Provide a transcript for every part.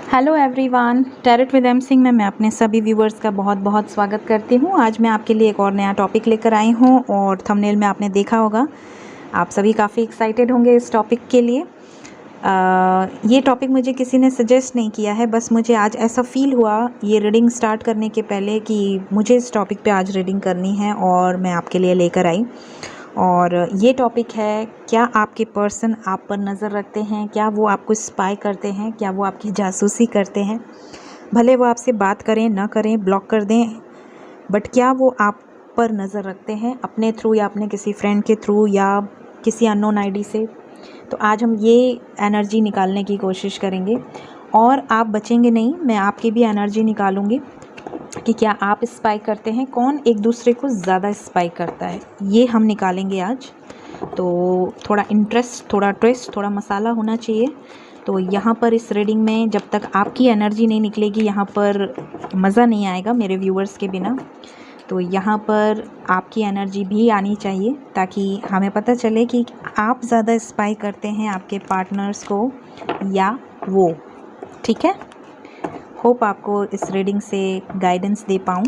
Hello everyone, tarot with M Singh में मैं अपने सभी व्यूवर्स का बहुत बहुत स्वागत करती हूँ। आज मैं आपके लिए एक और नया टॉपिक लेकर आई हूँ और थंबनेल में आपने देखा होगा। आप सभी काफ़ी एक्साइटेड होंगे इस टॉपिक के लिए। ये टॉपिक मुझे किसी ने सजेस्ट नहीं किया है, बस मुझे आज ऐसा फील हुआ ये रीडिंग स्टार्ट करने के पहले कि मुझे इस टॉपिक पे आज रीडिंग करनी है और मैं आपके लिए लेकर आई। और ये टॉपिक है, क्या आपके पर्सन आप पर नज़र रखते हैं? क्या वो आपको स्पाई करते हैं? क्या वो आपकी जासूसी करते हैं? भले वो आपसे बात करें ना करें, ब्लॉक कर दें, बट क्या वो आप पर नज़र रखते हैं अपने थ्रू या अपने किसी फ्रेंड के थ्रू या किसी अननोन आईडी से? तो आज हम ये एनर्जी निकालने की कोशिश करेंगे और आप बचेंगे नहीं। मैं आपकी भी एनर्जी निकालूंगी कि क्या आप स्पाई करते हैं, कौन एक दूसरे को ज़्यादा स्पाई करता है, ये हम निकालेंगे आज। तो थोड़ा इंटरेस्ट, थोड़ा ट्विस्ट, थोड़ा मसाला होना चाहिए। तो यहाँ पर इस रीडिंग में जब तक आपकी एनर्जी नहीं निकलेगी यहाँ पर मज़ा नहीं आएगा मेरे व्यूअर्स के बिना। तो यहाँ पर आपकी एनर्जी भी आनी चाहिए ताकि हमें पता चले कि आप ज़्यादा स्पाई करते हैं आपके पार्टनर्स को या वो। ठीक है, होप आपको इस रीडिंग से गाइडेंस दे पाऊँ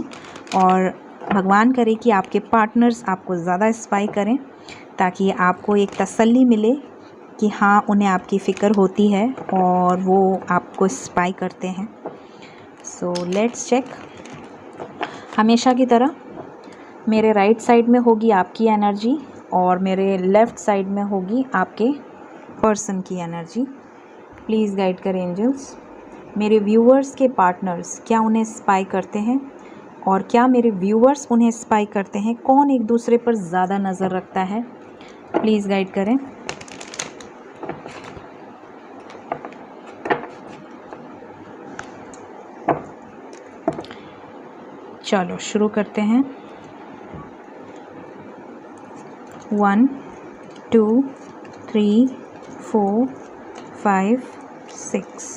और भगवान करे कि आपके पार्टनर्स आपको ज़्यादा स्पाई करें ताकि आपको एक तसल्ली मिले कि हाँ, उन्हें आपकी फ़िक्र होती है और वो आपको स्पाई करते हैं। So let's check. हमेशा की तरह मेरे राइट साइड में होगी आपकी एनर्जी और मेरे लेफ़्ट साइड में होगी आपके पर्सन की एनर्जी। प्लीज़ गाइड करें एंजल्स। मेरे व्यूअर्स के पार्टनर्स क्या उन्हें स्पाई करते हैं और क्या मेरे व्यूअर्स उन्हें स्पाई करते हैं? कौन एक दूसरे पर ज़्यादा नज़र रखता है? प्लीज़ गाइड करें। चलो शुरू करते हैं। 1 2 3 4 5 6।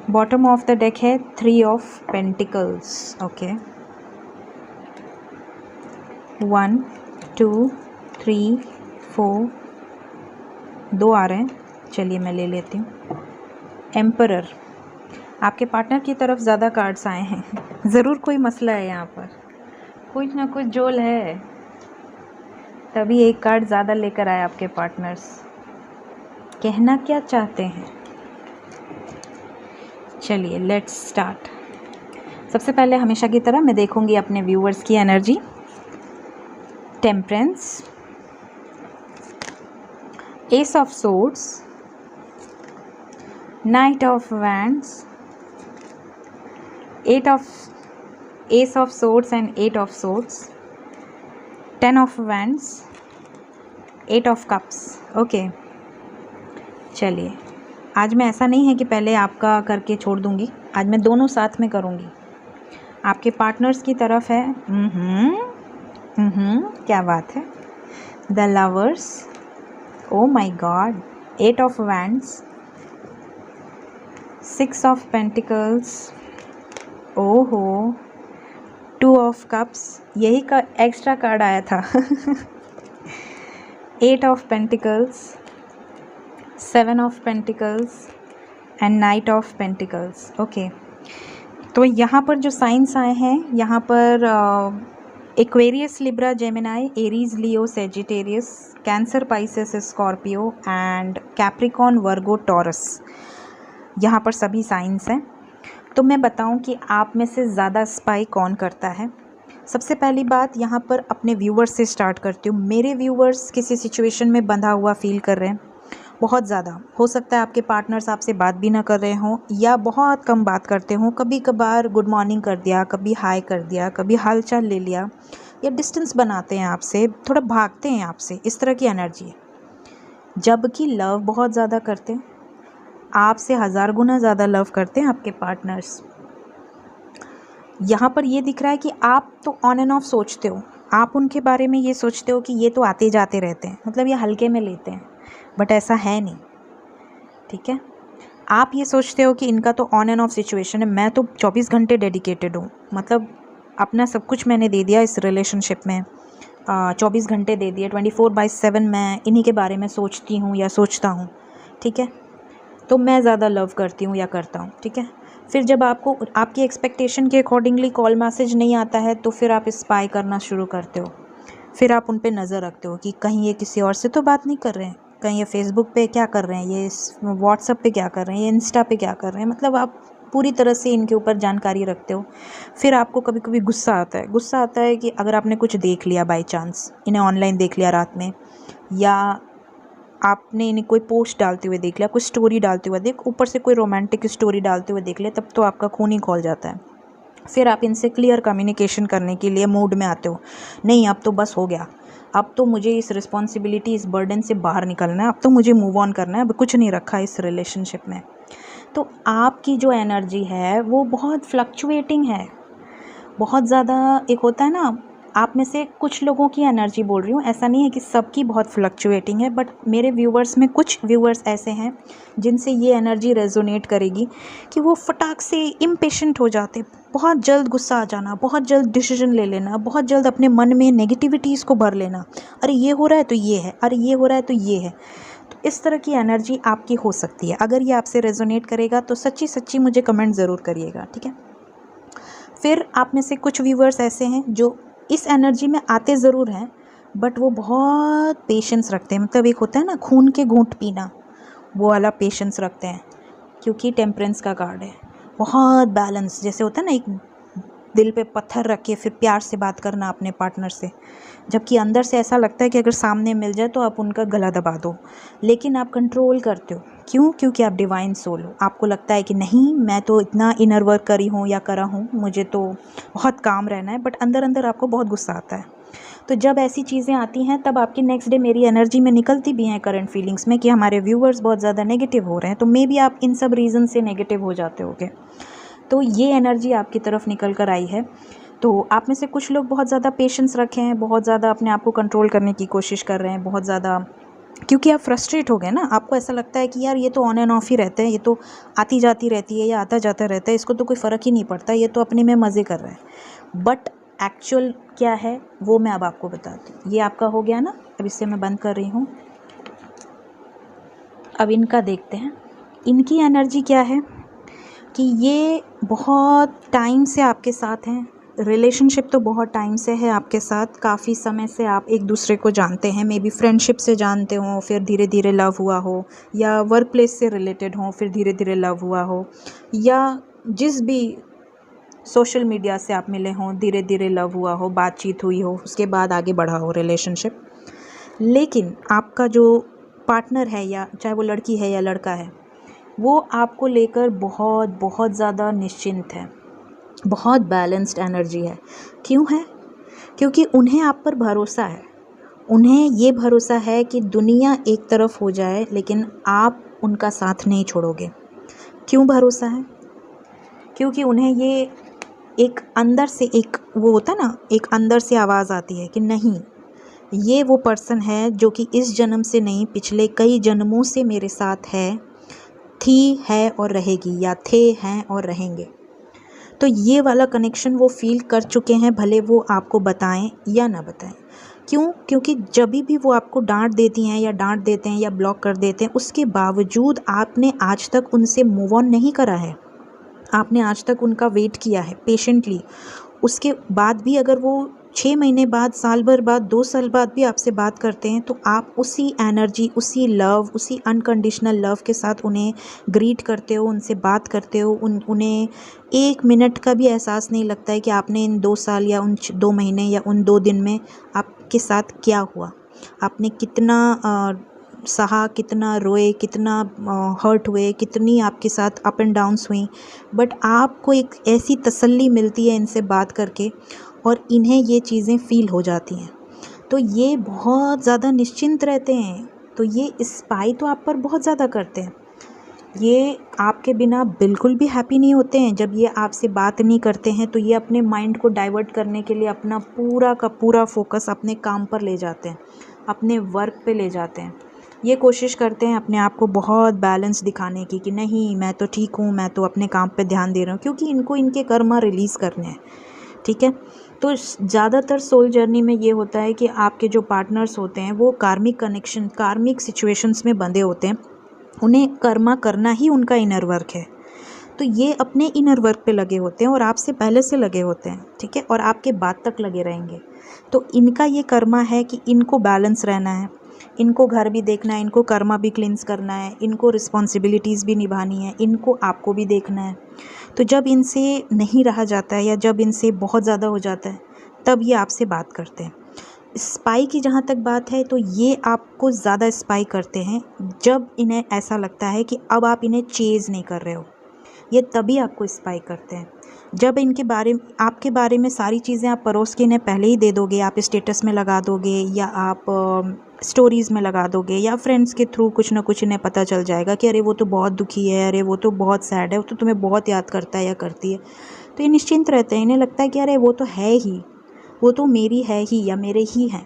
बॉटम ऑफ द डेक है 3 ऑफ पेंटिकल्स। ओके, 1 2 3 4, 2 आ रहे हैं। चलिए मैं ले लेती हूँ। एम्परर, आपके पार्टनर की तरफ ज़्यादा कार्ड्स आए हैं। ज़रूर कोई मसला है यहाँ पर, कुछ ना कुछ जोल है, तभी एक कार्ड ज़्यादा लेकर आए आपके पार्टनर्स। कहना क्या चाहते हैं? चलिए लेट्स स्टार्ट। सबसे पहले हमेशा की तरह मैं देखूंगी अपने व्यूअर्स की energy. Temperance, S of swords, night of wands, S of swords and 8 of swords, 10 of wands, 8 of cups. Okay, चलिए आज मैं ऐसा नहीं है कि पहले आपका करके छोड़ दूंगी, आज मैं दोनों साथ में करूंगी। आपके पार्टनर्स की तरफ है क्या बात है। The lovers, oh my God, 8 of wands, 6 of pentacles, ओहो, 2 ऑफ कप्स, यही का एक्स्ट्रा कार्ड आया था। 8 of pentacles, 7 of pentacles and night of pentacles. Okay, तो यहाँ पर जो साइंस आए हैं, यहाँ पर Aquarius, Libra, Gemini, Aries, Leo, Sagittarius, cancer, Pisces, Scorpio and Capricorn, Virgo, taurus, यहाँ पर सभी साइंस हैं। तो मैं बताऊं कि आप में से ज़्यादा स्पाई कौन करता है। सबसे पहली बात यहाँ पर अपने व्यूवर्स से स्टार्ट करती हूँ। मेरे व्यूवर्स किसी सिचुएशन में बंधा हुआ फील कर रहे हैं, बहुत ज़्यादा। हो सकता है आपके पार्टनर्स आपसे बात भी ना कर रहे हों या बहुत कम बात करते हों। कभी कभार गुड मॉर्निंग कर दिया, कभी हाय कर दिया, कभी हालचाल ले लिया, या डिस्टेंस बनाते हैं आपसे, थोड़ा भागते हैं आपसे, इस तरह की एनर्जी है। जबकि लव बहुत ज़्यादा करते हैं, आपसे 1000 गुना ज़्यादा लव करते हैं आपके पार्टनर्स। यहाँ पर ये दिख रहा है कि आप तो ऑन एंड ऑफ सोचते हो, आप उनके बारे में ये सोचते हो कि ये तो आते जाते रहते हैं, मतलब ये हल्के में लेते हैं, बट ऐसा है नहीं। ठीक है, आप ये सोचते हो कि इनका तो ऑन एंड ऑफ सिचुएशन है, मैं तो 24 घंटे डेडिकेटेड हूँ, मतलब अपना सब कुछ मैंने दे दिया इस रिलेशनशिप में। 24 घंटे दे दिए, 24/7 मैं इन्हीं के बारे में सोचती हूँ या सोचता हूँ। ठीक है, तो मैं ज़्यादा लव करती हूँ या करता हूँ, ठीक है। फिर जब आपको आपकी एक्सपेक्टेशन के अकॉर्डिंगली कॉल मैसेज नहीं आता है तो फिर आप स्पाई करना शुरू करते हो। फिर आप उन पे नज़र रखते हो कि कहीं ये किसी और से तो बात नहीं कर रहे हैं, कहीं ये फेसबुक पे क्या कर रहे हैं, ये व्हाट्सएप पे क्या कर रहे हैं, ये इंस्टा पे क्या कर रहे हैं, मतलब आप पूरी तरह से इनके ऊपर जानकारी रखते हो। फिर आपको कभी कभी गुस्सा आता है कि अगर आपने कुछ देख लिया बाय चांस, इन्हें ऑनलाइन देख लिया रात में, या आपने इन्हें कोई पोस्ट डालते हुए देख लिया, कोई स्टोरी डालते हुए ऊपर से कोई रोमांटिक स्टोरी डालते हुए देख लिया, तब तो आपका खून ही खौल जाता है। फिर आप इनसे क्लियर कम्युनिकेशन करने के लिए मूड में आते हो, नहीं अब तो बस हो गया, अब तो मुझे इस रिस्पॉन्सिबिलिटी, इस बर्डन से बाहर निकलना है, अब तो मुझे मूव ऑन करना है, अब कुछ नहीं रखा इस रिलेशनशिप में। तो आपकी जो एनर्जी है वो बहुत फ्लक्चुएटिंग है, बहुत ज़्यादा। एक होता है ना, आप में से कुछ लोगों की एनर्जी बोल रही हूँ, ऐसा नहीं है कि सबकी बहुत फ्लक्चुएटिंग है, बट मेरे व्यूवर्स में कुछ व्यूवर्स ऐसे हैं जिनसे ये एनर्जी रेजोनेट करेगी कि वो फटाक से इम्पेशेंट हो जाते, बहुत जल्द गुस्सा आ जाना, बहुत जल्द डिसीजन ले लेना, बहुत जल्द अपने मन में नेगेटिविटीज़ को भर लेना, अरे ये हो रहा है तो ये है, अरे ये हो रहा है तो ये है। तो इस तरह की एनर्जी आपकी हो सकती है। अगर ये आपसे रेजोनेट करेगा तो सच्ची सच्ची मुझे कमेंट ज़रूर करिएगा, ठीक है। फिर आप में से कुछ व्यूवर्स ऐसे हैं जो इस एनर्जी में आते ज़रूर हैं, बट वो बहुत पेशेंस रखते हैं, मतलब एक होता है ना खून के घूंट पीना, वो वाला पेशेंस रखते हैं, क्योंकि टेम्परेंस का कार्ड है। बहुत बैलेंस, जैसे होता है ना, एक दिल पे पत्थर रख के फिर प्यार से बात करना अपने पार्टनर से, जबकि अंदर से ऐसा लगता है कि अगर सामने मिल जाए तो आप उनका गला दबा दो, लेकिन आप कंट्रोल करते हो। क्यों? क्योंकि आप डिवाइन सोल हो। आपको लगता है कि नहीं, मैं तो इतना इनर वर्क करी हूँ या करा हूँ, मुझे तो बहुत काम रहना है, बट अंदर अंदर आपको बहुत गुस्सा आता है। तो जब ऐसी चीज़ें आती हैं तब आपकी नेक्स्ट डे मेरी एनर्जी में निकलती भी हैं करंट फीलिंग्स में कि हमारे व्यूवर्स बहुत ज़्यादा नेगेटिव हो रहे हैं, तो मे बी आप इन सब रीज़न से नेगेटिव हो जाते होगे। तो ये एनर्जी आपकी तरफ निकल कर आई है। तो आप में से कुछ लोग बहुत ज़्यादा पेशेंस रखे हैं, बहुत ज़्यादा अपने आप को कंट्रोल करने की कोशिश कर रहे हैं, बहुत ज़्यादा, क्योंकि आप फ्रस्ट्रेट हो गए ना, आपको ऐसा लगता है कि यार ये तो ऑन एंड ऑफ ही रहता है, ये तो आती जाती रहती है या आता जाता रहता है, इसको तो कोई फ़र्क ही नहीं पड़ता, ये तो अपने में मज़े कर रहा है। बट एक्चुअल क्या है वो मैं अब आपको बताती हूँ। ये आपका हो गया ना, अब इससे मैं बंद कर रही हूँ। अब इनका देखते हैं, इनकी एनर्जी क्या है कि ये बहुत टाइम से आपके साथ हैं, रिलेशनशिप तो बहुत टाइम से है आपके साथ, काफ़ी समय से आप एक दूसरे को जानते हैं, मे बी फ्रेंडशिप से जानते हो, फिर धीरे धीरे लव हुआ हो, या वर्क प्लेस से रिलेटेड हो, फिर धीरे धीरे लव हुआ हो, या जिस भी सोशल मीडिया से आप मिले हों, धीरे धीरे लव हुआ हो, बातचीत हुई हो, उसके बाद आगे बढ़ा हो रिलेशनशिप। लेकिन आपका जो पार्टनर है, या चाहे वो लड़की है या लड़का है, वो आपको लेकर बहुत बहुत ज़्यादा निश्चिंत है, बहुत बैलेंस्ड एनर्जी है। क्यों है? क्योंकि उन्हें आप पर भरोसा है, उन्हें ये भरोसा है कि दुनिया एक तरफ हो जाए लेकिन आप उनका साथ नहीं छोड़ोगे। क्यों भरोसा है? क्योंकि उन्हें ये एक अंदर से, एक वो होता ना, एक अंदर से आवाज़ आती है कि नहीं, ये वो पर्सन है जो कि इस जन्म से नहीं, पिछले कई जन्मों से मेरे साथ है, थी, है और रहेगी, या थे, हैं और रहेंगे। तो ये वाला कनेक्शन वो फील कर चुके हैं, भले वो आपको बताएं या ना बताएं। क्यों? क्योंकि जब भी वो आपको डांट देती हैं या डांट देते हैं या ब्लॉक कर देते हैं, उसके बावजूद आपने आज तक उनसे मूव ऑन नहीं करा है, आपने आज तक उनका वेट किया है पेशेंटली। उसके बाद भी अगर वो 6 महीने बाद, साल भर बाद, 2 साल बाद भी आपसे बात करते हैं, तो आप उसी एनर्जी, उसी लव, उसी अनकंडीशनल लव के साथ उन्हें ग्रीट करते हो, उनसे बात करते हो, उन्हें 1 मिनट का भी एहसास नहीं लगता है कि आपने इन 2 साल या उन 2 महीने या उन 2 दिन में आपके साथ क्या हुआ, आपने कितना सहा, कितना रोए, कितना हर्ट हुए, कितनी आपके साथ अप एंड डाउन्स हुई। बट आपको एक ऐसी तसल्ली मिलती है इनसे बात करके, और इन्हें ये चीज़ें फ़ील हो जाती हैं, तो ये बहुत ज़्यादा निश्चिंत रहते हैं। तो ये स्पाई तो आप पर बहुत ज़्यादा करते हैं, ये आपके बिना बिल्कुल भी हैप्पी नहीं होते हैं। जब ये आपसे बात नहीं करते हैं तो ये अपने माइंड को डाइवर्ट करने के लिए अपना पूरा का पूरा फोकस अपने काम पर ले जाते हैं, अपने वर्क पे ले जाते हैं। ये कोशिश करते हैं अपने आप को बहुत बैलेंस दिखाने की कि नहीं, मैं तो ठीक हूँ, मैं तो अपने काम पे ध्यान दे रहा हूँ, क्योंकि इनको इनके कर्मा रिलीज़ करने हैं, ठीक है। तो ज़्यादातर सोल जर्नी में ये होता है कि आपके जो पार्टनर्स होते हैं वो कार्मिक कनेक्शन, कार्मिक सिचुएशंस में बंधे होते हैं, उन्हें कर्मा करना ही उनका इनर वर्क है। तो ये अपने इनर वर्क पे लगे होते हैं और आपसे पहले से लगे होते हैं, ठीक है, और आपके बाद तक लगे रहेंगे। तो इनका ये कर्मा है कि इनको बैलेंस रहना है, इनको घर भी देखना है, इनको कर्मा भी क्लींस करना है, इनको रिस्पॉन्सिबिलिटीज़ भी निभानी है, इनको आपको भी देखना है। तो जब इनसे नहीं रहा जाता है या जब इनसे बहुत ज़्यादा हो जाता है, तब ये आपसे बात करते हैं। स्पाई की जहाँ तक बात है, तो ये आपको ज़्यादा स्पाई करते हैं जब इन्हें ऐसा लगता है कि अब आप इन्हें चेज़ नहीं कर रहे हो। ये तभी आपको स्पाई करते हैं जब इनके बारे में, आपके बारे में सारी चीज़ें आप परोस के इन्हें पहले ही दे दोगे, आप स्टेटस में लगा दोगे या आप स्टोरीज़ में लगा दोगे या फ्रेंड्स के थ्रू कुछ ना कुछ इन्हें पता चल जाएगा कि अरे वो तो बहुत दुखी है, अरे वो तो बहुत सैड है, वो तो तुम्हें बहुत याद करता है या करती है। तो ये निश्चिंत रहते हैं, इन्हें लगता है कि अरे वो तो है ही, वो तो मेरी है ही या मेरे ही हैं।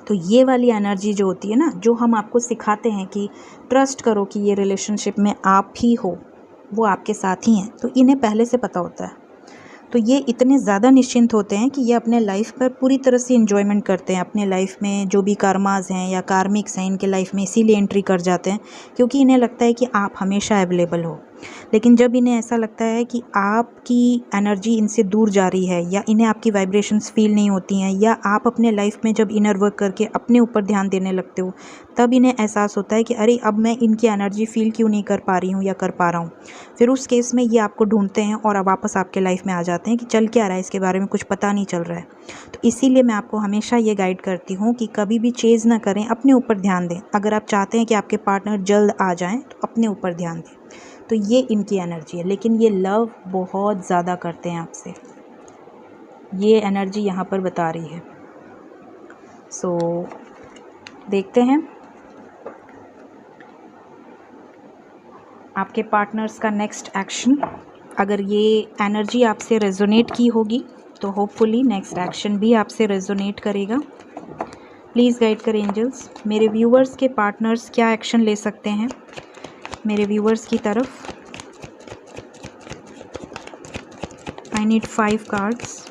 तो ये वाली एनर्जी जो होती है ना, जो हम आपको सिखाते हैं कि ट्रस्ट करो कि ये रिलेशनशिप में आप ही हो, वो आपके साथ ही हैं, तो इन्हें पहले से पता होता है। तो ये इतने ज़्यादा निश्चिंत होते हैं कि ये अपने लाइफ पर पूरी तरह से इन्जॉयमेंट करते हैं। अपने लाइफ में जो भी कर्मास हैं या कार्मिक्स हैं इनके लाइफ में इसीलिए एंट्री कर जाते हैं क्योंकि इन्हें लगता है कि आप हमेशा अवेलेबल हो। लेकिन जब इन्हें ऐसा लगता है कि आपकी एनर्जी इनसे दूर जा रही है या इन्हें आपकी वाइब्रेशंस फील नहीं होती हैं या आप अपने लाइफ में जब इनर वर्क करके अपने ऊपर ध्यान देने लगते हो, तब इन्हें एहसास होता है कि अरे अब मैं इनकी एनर्जी फील क्यों नहीं कर पा रही हूँ या कर पा रहा हूँ। फिर उस केस में ये आपको ढूंढते हैं और अब वापस आपके लाइफ में आ जाते हैं कि चल क्या रहा है, इसके बारे में कुछ पता नहीं चल रहा है। तो इसीलिए मैं आपको हमेशा ये गाइड करती हूँ कि कभी भी चेज़ ना करें, अपने ऊपर ध्यान दें। अगर आप चाहते हैं कि आपके पार्टनर जल्द आ जाएँ तो अपने ऊपर ध्यान दें। तो ये इनकी एनर्जी है, लेकिन ये लव बहुत ज़्यादा करते हैं आपसे, ये एनर्जी यहाँ पर बता रही है। सो देखते हैं आपके पार्टनर्स का नेक्स्ट एक्शन। अगर ये एनर्जी आपसे रेजोनेट की होगी तो होपफुली नेक्स्ट एक्शन भी आपसे रेजोनेट करेगा। प्लीज़ गाइड करें एंजल्स, मेरे व्यूवर्स के पार्टनर्स क्या एक्शन ले सकते हैं मेरे व्यूवर्स की तरफ। I need 5 cards.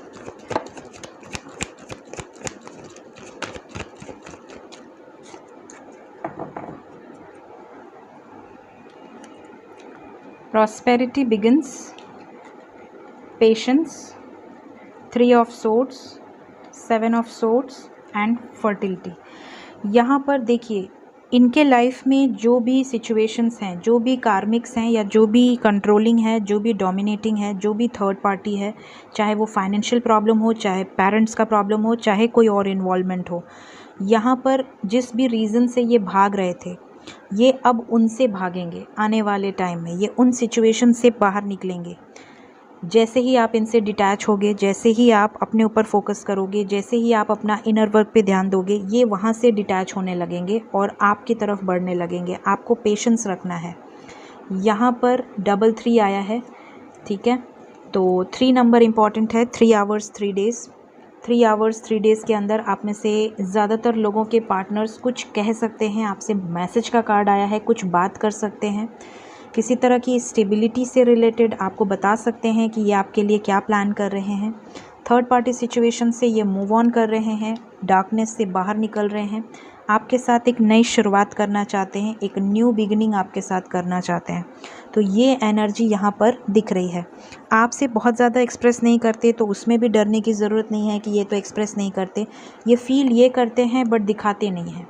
Prosperity begins, patience, 3 of swords, 7 of swords and fertility। यहाँ पर देखिए इनके लाइफ में जो भी सिचुएशंस हैं, जो भी कार्मिक्स हैं या जो भी कंट्रोलिंग है, जो भी डोमिनेटिंग है, जो भी थर्ड पार्टी है, चाहे वो फाइनेंशियल प्रॉब्लम हो, चाहे पेरेंट्स का प्रॉब्लम हो, चाहे कोई और इन्वॉल्वमेंट हो, यहाँ पर जिस भी रीज़न से ये भाग रहे थे, ये अब उनसे भागेंगे। आने वाले टाइम में ये उन सिचुएशन से बाहर निकलेंगे। जैसे ही आप इनसे डिटैच होगे, जैसे ही आप अपने ऊपर फोकस करोगे, जैसे ही आप अपना इनर वर्क पे ध्यान दोगे, ये वहाँ से डिटैच होने लगेंगे और आपकी तरफ बढ़ने लगेंगे। आपको पेशेंस रखना है। यहाँ पर 333 आया है, ठीक है, तो 3 नंबर इम्पॉर्टेंट है। 3 आवर्स 3 डेज़, 3 आवर्स 3 डेज़ के अंदर आप में से ज़्यादातर लोगों के पार्टनर्स कुछ कह सकते हैं, आपसे मैसेज का कार्ड आया है, कुछ बात कर सकते हैं, किसी तरह की स्टेबिलिटी से रिलेटेड आपको बता सकते हैं कि ये आपके लिए क्या प्लान कर रहे हैं। थर्ड पार्टी सिचुएशन से ये मूव ऑन कर रहे हैं, डार्कनेस से बाहर निकल रहे हैं, आपके साथ एक नई शुरुआत करना चाहते हैं, एक न्यू बिगिनिंग आपके साथ करना चाहते हैं। तो ये एनर्जी यहाँ पर दिख रही है। आपसे बहुत ज़्यादा एक्सप्रेस नहीं करते तो उसमें भी डरने की ज़रूरत नहीं है कि ये तो एक्सप्रेस नहीं करते, ये फील ये करते हैं बट दिखाते नहीं हैं,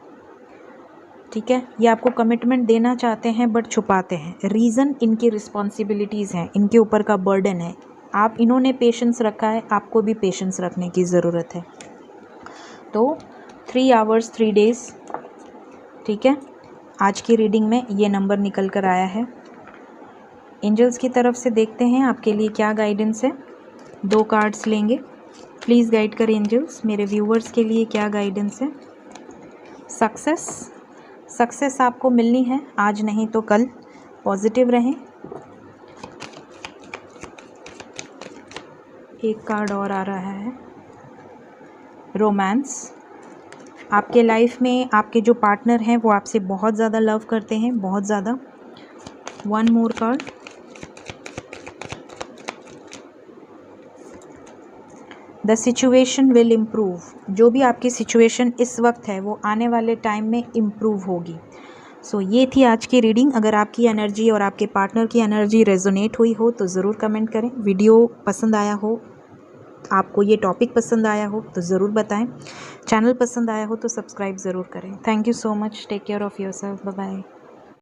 ठीक है। ये आपको कमिटमेंट देना चाहते हैं बट छुपाते हैं। रीज़न इनकी रिस्पॉन्सिबिलिटीज़ हैं, इनके ऊपर का बर्डन है। आप इन्होंने पेशेंस रखा है, आपको भी पेशेंस रखने की ज़रूरत है। तो 3 आवर्स 3 डेज़, ठीक है। आज की रीडिंग में ये नंबर निकल कर आया है। एंजल्स की तरफ से देखते हैं आपके लिए क्या गाइडेंस है। 2 कार्ड्स लेंगे। प्लीज़ गाइड करें एंजल्स, मेरे व्यूवर्स के लिए क्या गाइडेंस है। सक्सेस आपको मिलनी है, आज नहीं तो कल। पॉजिटिव रहें। एक कार्ड और आ रहा है, रोमांस। आपके लाइफ में आपके जो पार्टनर हैं वो आपसे बहुत ज़्यादा लव करते हैं, बहुत ज़्यादा। 1 more card. The situation will improve. जो भी आपकी सिचुएशन इस वक्त है वो आने वाले टाइम में इम्प्रूव होगी। सो ये थी आज की रीडिंग। अगर आपकी एनर्जी और आपके पार्टनर की एनर्जी रेजोनेट हुई हो तो ज़रूर कमेंट करें। वीडियो पसंद आया हो, आपको ये टॉपिक पसंद आया हो तो ज़रूर बताएं। चैनल पसंद आया हो तो सब्सक्राइब ज़रूर करें। Thank you so much. Take care of yourself. Bye bye.